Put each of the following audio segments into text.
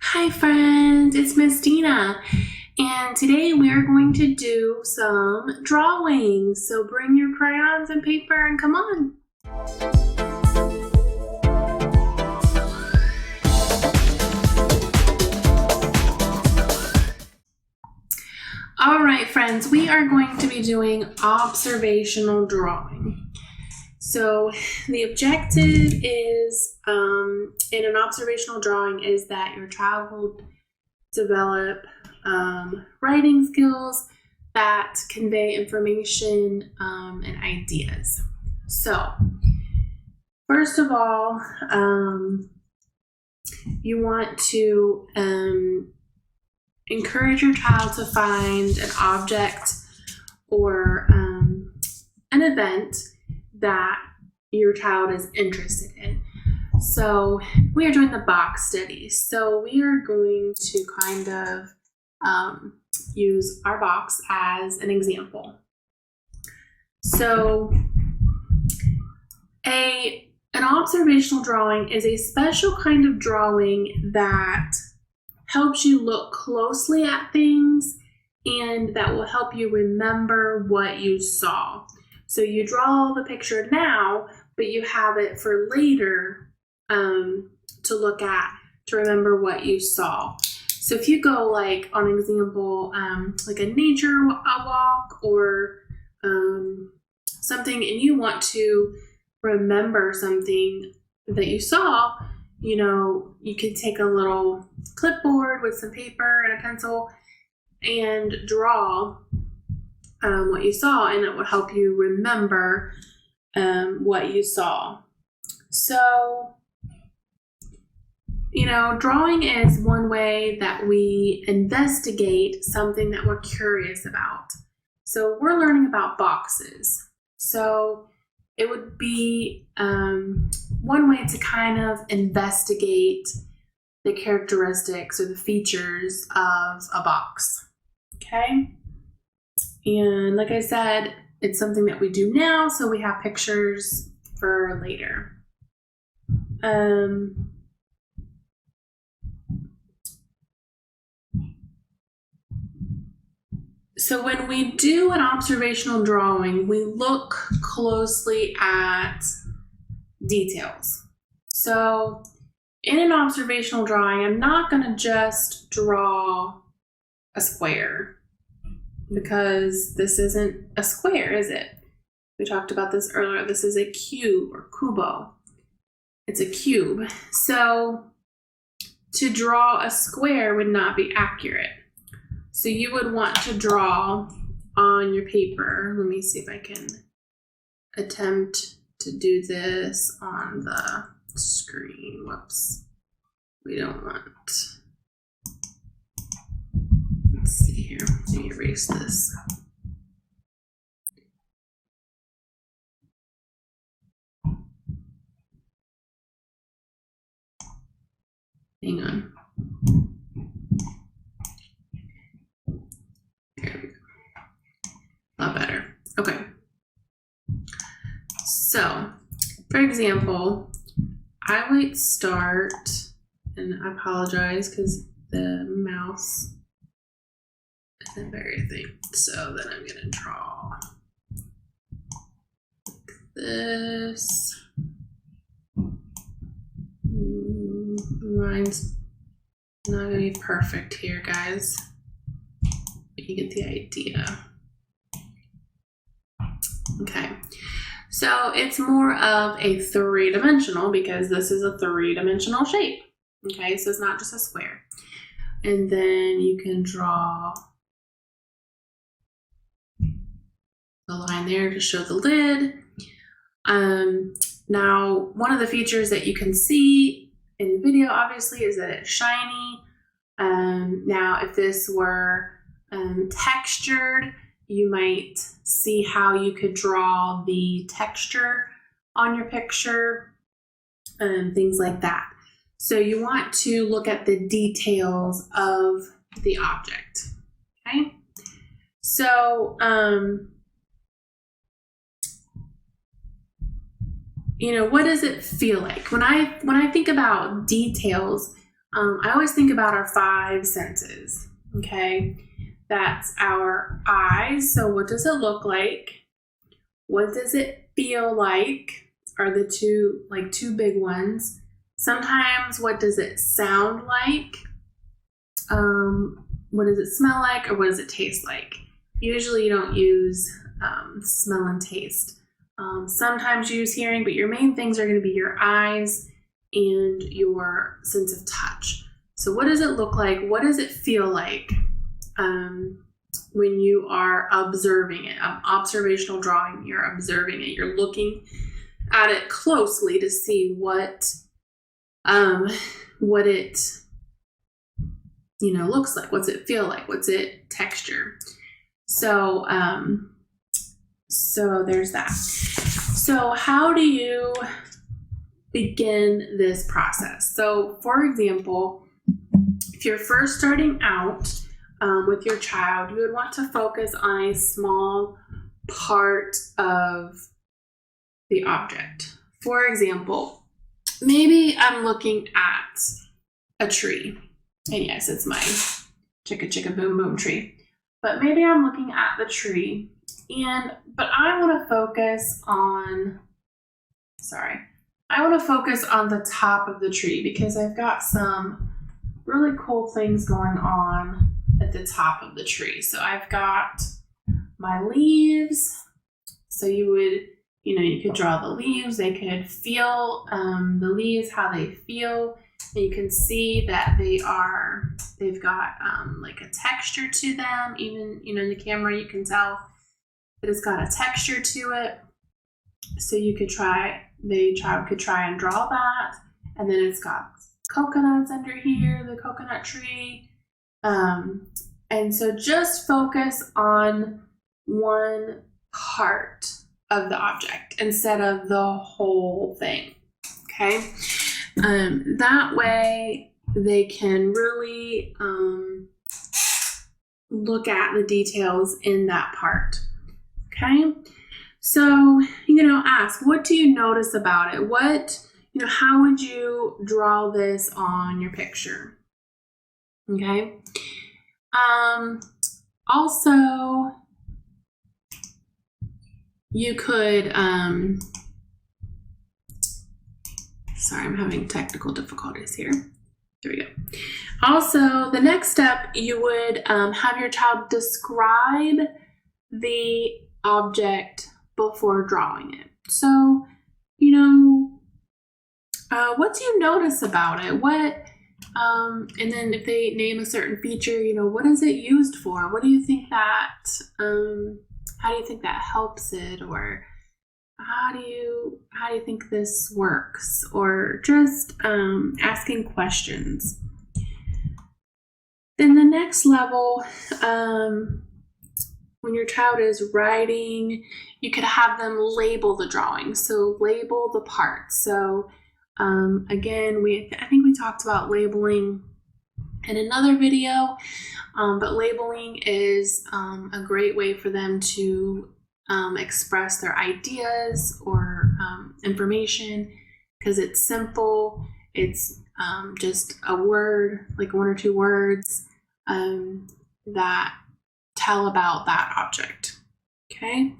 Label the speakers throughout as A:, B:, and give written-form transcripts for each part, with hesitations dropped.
A: Hi friends, it's Miss Dina, and today we are going to do some drawing. So bring your crayons and paper and come on. All right friends, we are going to be doing observational drawing. So the objective is, in an observational drawing, is that your child will develop writing skills that convey information and ideas. So first of all, you want to encourage your child to find an object or an event that your child is interested in. So we are doing the box study. So we are going to kind of use our box as an example. So an observational drawing is a special kind of drawing that helps you look closely at things and that will help you remember what you saw. So you draw the picture now, but you have it for later to look at, to remember what you saw. So if you go like on an example, like a nature walk or something, and you want to remember something that you saw, you know, you can take a little clipboard with some paper and a pencil and draw what you saw, and it will help you remember what you saw. So, you know, drawing is one way that we investigate something that we're curious about. So we're learning about boxes. So it would be one way to kind of investigate the characteristics or the features of a box. Okay? And like I said, it's something that we do now, so we have pictures for later. So when we do an observational drawing, we look closely at details. So in an observational drawing, I'm not going to just draw a square, because this isn't a square, is it? We talked about this earlier. This is a cube or cubo. It's a cube. So to draw a square would not be accurate. So you would want to draw on your paper. Let me see if I can attempt to do this on the screen. Whoops. We don't want. Let's see here. Let me erase this. Hang on. There we go. A lot better. Okay. So, for example, I would start, and I apologize because the mouse isn't very thing. So then I'm going to draw this. Mine's not going to be perfect here, guys. But you get the idea. Okay. So it's more of a three-dimensional because this is a three-dimensional shape. Okay, so it's not just a square. And then you can draw the line there to show the lid. Now, one of the features that you can see in the video, obviously, is that it's shiny. Now, if this were textured, you might see how you could draw the texture on your picture, things like that. So you want to look at the details of the object, okay? So, you know, what does it feel like? When I think about details, I always think about our five senses, okay? That's our eyes. So what does it look like? What does it feel like? Are the two big ones. Sometimes what does it sound like? What does it smell like, or what does it taste like? Usually you don't use smell and taste. Sometimes you use hearing, but your main things are going to be your eyes and your sense of touch. So what does it look like? What does it feel like when you are observing it? Observational drawing, you're observing it. You're looking at it closely to see what it looks like. What's it feel like? What's it texture? So there's that. So how do you begin this process? So for example, if you're first starting out with your child, you would want to focus on a small part of the object. For example, maybe I'm looking at a tree. And yes, it's my chicka chicka boom boom tree. But maybe I'm looking at the tree, but I want to focus on the top of the tree because I've got some really cool things going on at the top of the tree. So I've got my leaves. So you could draw the leaves. They could feel the leaves, how they feel. And you can see that they've got like a texture to them. Even, in the camera, you can tell that it's got a texture to it. So the child could try and draw that. And then it's got coconuts under here, the coconut tree. And so just focus on one part of the object instead of the whole thing, okay? That way they can really look at the details in that part, okay? So, ask, what do you notice about it? How would you draw this on your picture? Okay. Also, you could, sorry, I'm having technical difficulties here. There we go. Also, the next step, you would have your child describe the object before drawing it. So, what do you notice about it? And then if they name a certain feature, what is it used for? What do you think that, how do you think that helps it? Or how do you think this works? Or just asking questions. Then the next level, when your child is writing, you could have them label the drawing. So label the parts. So again, I think we talked about labeling in another video, but labeling is a great way for them to express their ideas or information because it's simple. It's just a word, like one or two words that tell about that object. Okay.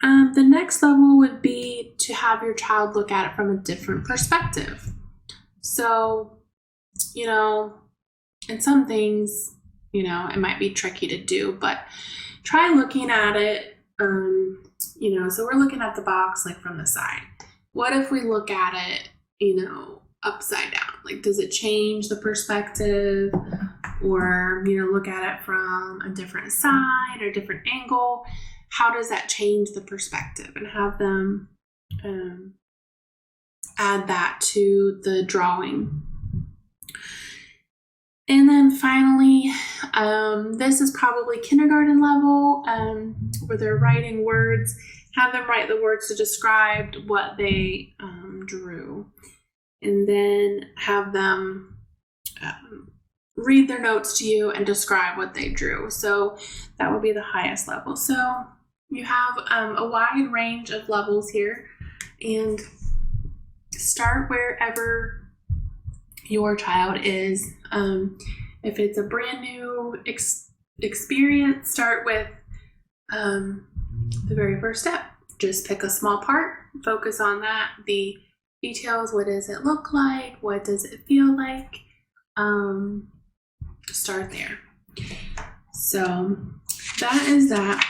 A: The next level would be to have your child look at it from a different perspective. So, and some things, it might be tricky to do, but try looking at it, so we're looking at the box like from the side. What if we look at it, upside down? Like, does it change the perspective? Or, look at it from a different side or different angle? How does that change the perspective? And have them add that to the drawing. And then finally, this is probably kindergarten level, where they're writing words. Have them write the words to describe what they drew. And then have them read their notes to you and describe what they drew. So that would be the highest level. So you have a wide range of levels here, and start wherever your child is. If it's a brand new experience, start with the very first step. Just pick a small part, focus on that, the details. What does it look like? What does it feel like? Start there. So that is that.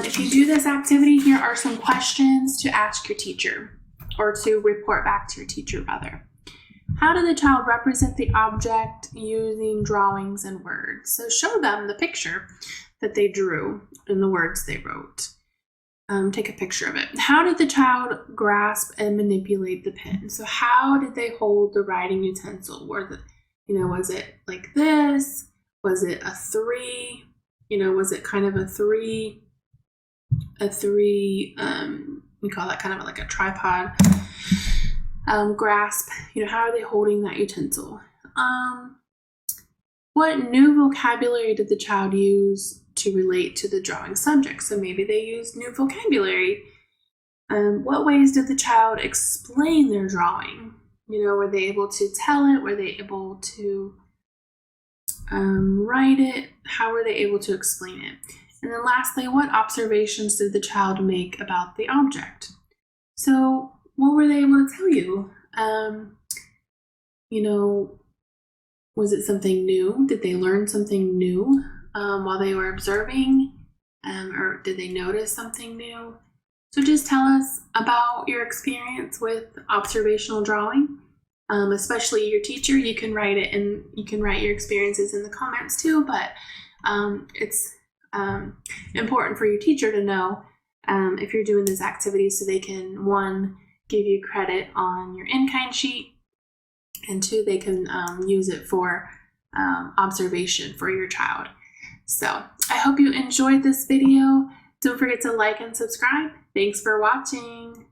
A: If you do this activity, here are some questions to ask your teacher, or to report back to your teacher rather. How did the child represent the object using drawings and words? So show them the picture that they drew and the words they wrote. Take a picture of it. How did the child grasp and manipulate the pen? So how did they hold the writing utensil? Was it like this? Was it a three? Was it kind of a three, we call that kind of like a tripod grasp. How are they holding that utensil? What new vocabulary did the child use to relate to the drawing subject? So maybe they used new vocabulary. What ways did the child explain their drawing? Were they able to tell it? Were they able to write it? How were they able to explain it? And then lastly, what observations did the child make about the object? So what were they able to tell you? Was it something new? Did they learn something new while they were observing? Or did they notice something new? So just tell us about your experience with observational drawing, especially your teacher. You can write it, and you can write your experiences in the comments too, but it's important for your teacher to know if you're doing this activity, so they can, 1, give you credit on your in-kind sheet, and 2, they can use it for observation for your child. So I hope you enjoyed this video. Don't forget to like and subscribe. Thanks for watching.